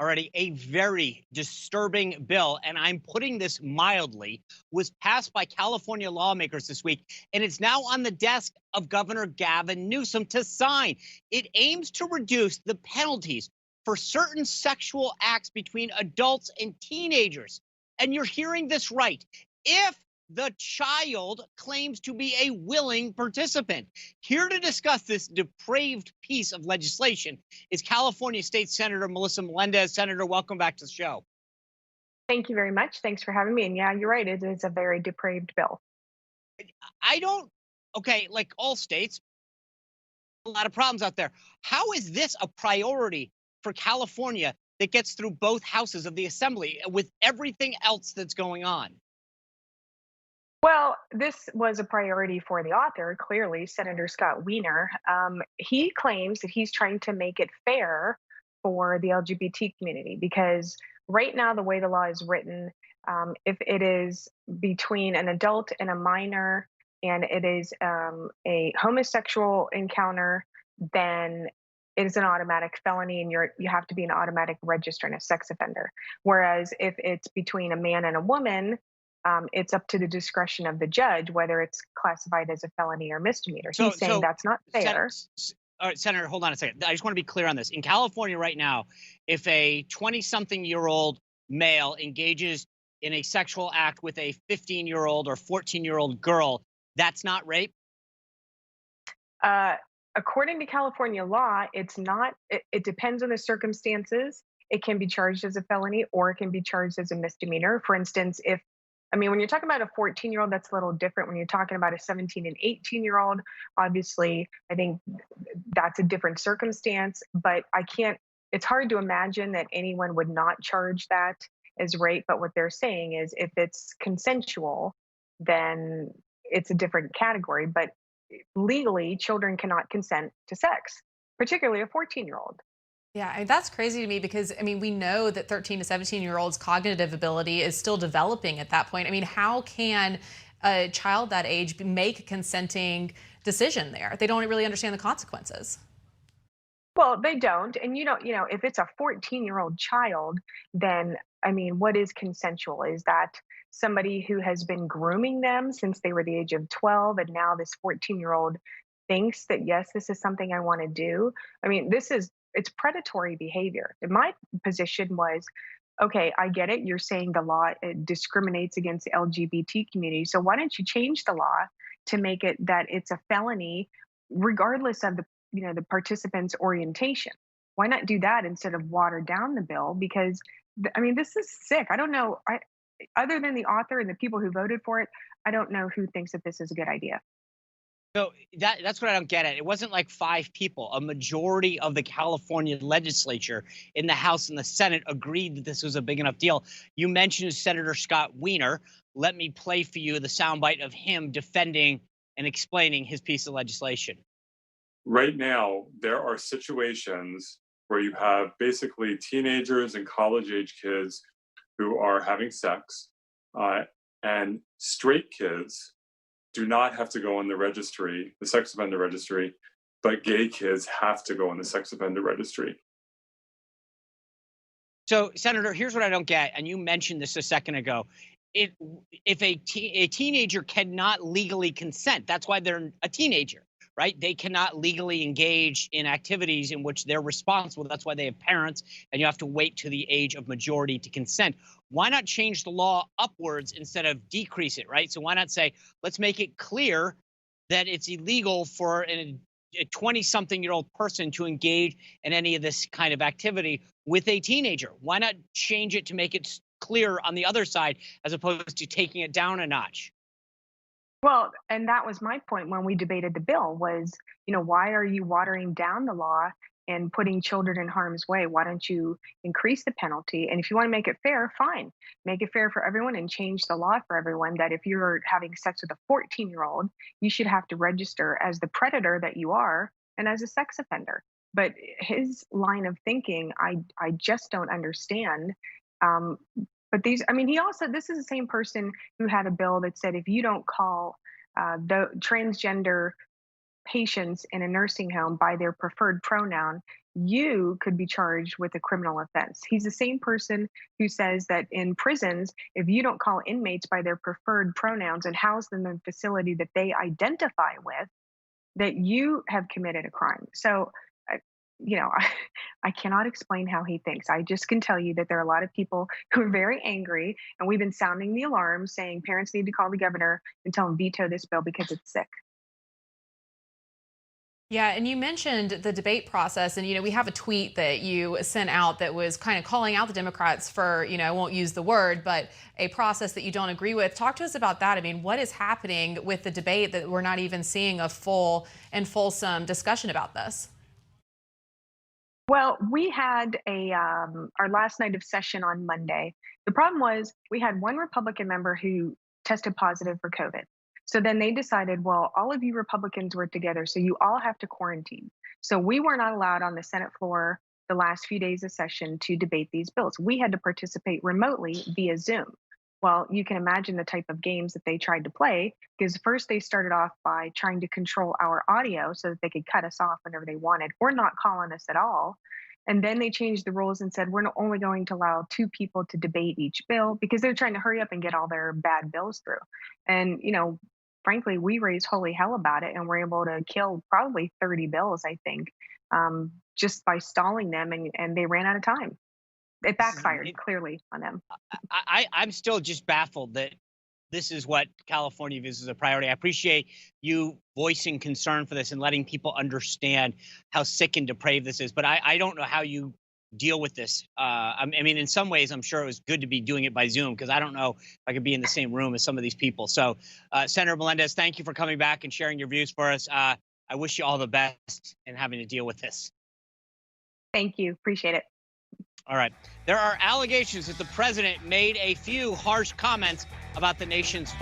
already, a very disturbing bill, and I'm putting this mildly, was passed by California lawmakers this week, and it's now on the desk of Governor Gavin Newsom to sign. It aims to reduce the penalties for certain sexual acts between adults and teenagers. And you're hearing this right. If the child claims to be a willing participant. Here to discuss this depraved piece of legislation is California State Senator Melissa Melendez. Senator, welcome back to the show. Thank you very much. Thanks for having me. And yeah, you're right. It is a very depraved bill. I don't, okay, like all states, a lot of problems out there. How is this a priority for California that gets through both houses of the assembly with everything else that's going on? Well, this was a priority for the author, clearly, Senator Scott Wiener. He claims that he's trying to make it fair for the LGBT community because right now, the way the law is written, if it is between an adult and a minor and it is a homosexual encounter, then it is an automatic felony and you have to be an automatic registrant, a sex offender. Whereas if it's between a man and a woman, it's up to the discretion of the judge whether it's classified as a felony or misdemeanor. He's saying that's not fair. All right, Senator, hold on a second. I just want to be clear on this. In California right now, if a 20-something-year-old male engages in a sexual act with a 15-year-old or 14-year-old girl, that's not rape? Uh, According to California law, it's not. It depends on the circumstances. It can be charged as a felony or it can be charged as a misdemeanor. For instance, if I mean, when you're talking about a 14-year-old, that's a little different. When you're talking about a 17 and 18-year-old, obviously, I think that's a different circumstance. But it's hard to imagine that anyone would not charge that as rape. But what they're saying is if it's consensual, then it's a different category. But legally, children cannot consent to sex, particularly a 14-year-old. Yeah, I mean, that's crazy to me because, I mean, we know that 13 to 17-year-olds' cognitive ability is still developing at that point. I mean, how can a child that age make a consenting decision there? They don't really understand the consequences. Well, they don't. And if it's a 14-year-old child, then I mean, what is consensual? Is that somebody who has been grooming them since they were the age of 12 and now this 14-year-old thinks that yes, this is something I want to do? I mean, it's predatory behavior. And my position was, okay, I get it. You're saying the law discriminates against the LGBT community. So why don't you change the law to make it that it's a felony regardless of the participant's orientation? Why not do that instead of water down the bill? Because I mean, this is sick. I don't know. Other than the author and the people who voted for it, I don't know who thinks that this is a good idea. So that's what I don't get at. It wasn't like 5 people. A majority of the California legislature in the House and the Senate agreed that this was a big enough deal. You mentioned Senator Scott Wiener. Let me play for you the soundbite of him defending and explaining his piece of legislation. Right now, there are situations where you have basically teenagers and college-age kids who are having sex, and straight kids do not have to go on the registry, the sex offender registry, but gay kids have to go on the sex offender registry. So, Senator, here's what I don't get, and you mentioned this a second ago. If a teenager cannot legally consent, that's why they're a teenager, right? They cannot legally engage in activities in which they're responsible. That's why they have parents, and you have to wait to the age of majority to consent. Why not change the law upwards instead of decrease it, right? So why not say, let's make it clear that it's illegal for a 20-something-year-old person to engage in any of this kind of activity with a teenager? Why not change it to make it clear on the other side as opposed to taking it down a notch? Well, and that was my point when we debated the bill was, why are you watering down the law and putting children in harm's way? Why don't you increase the penalty? And if you want to make it fair, fine. Make it fair for everyone and change the law for everyone that if you're having sex with a 14-year-old, you should have to register as the predator that you are and as a sex offender. But his line of thinking, I just don't understand. But this is the same person who had a bill that said if you don't call the transgender patients in a nursing home by their preferred pronoun, you could be charged with a criminal offense. He's the same person who says that in prisons, if you don't call inmates by their preferred pronouns and house them in a facility that they identify with, that you have committed a crime. So, I- I cannot explain how he thinks. I just can tell you that there are a lot of people who are very angry, and we've been sounding the alarm saying parents need to call the governor and tell him veto this bill because it's sick. Yeah, and you mentioned the debate process, and we have a tweet that you sent out that was kind of calling out the Democrats for, I won't use the word, but a process that you don't agree with. Talk to us about that. I mean, what is happening with the debate that we're not even seeing a full and fulsome discussion about this? Well, we had our last night of session on Monday. The problem was we had one Republican member who tested positive for COVID. So then they decided, well, all of you Republicans were together, so you all have to quarantine. So we were not allowed on the Senate floor the last few days of session to debate these bills. We had to participate remotely via Zoom. Well, you can imagine the type of games that they tried to play, because first they started off by trying to control our audio so that they could cut us off whenever they wanted or not call on us at all. And then they changed the rules and said, we're not only going to allow two people to debate each bill because they're trying to hurry up and get all their bad bills through. And, frankly, we raised holy hell about it, and we're able to kill probably 30 bills, I think, just by stalling them, and they ran out of time. It backfired clearly on them. I'm still just baffled that this is what California views as a priority. I appreciate you voicing concern for this and letting people understand how sick and depraved this is. But I don't know how you deal with this. I mean, in some ways, I'm sure it was good to be doing it by Zoom, because I don't know if I could be in the same room as some of these people. So, Senator Melendez, thank you for coming back and sharing your views for us. I wish you all the best in having to deal with this. Thank you. Appreciate it. All right. There are allegations that the president made a few harsh comments about the nation's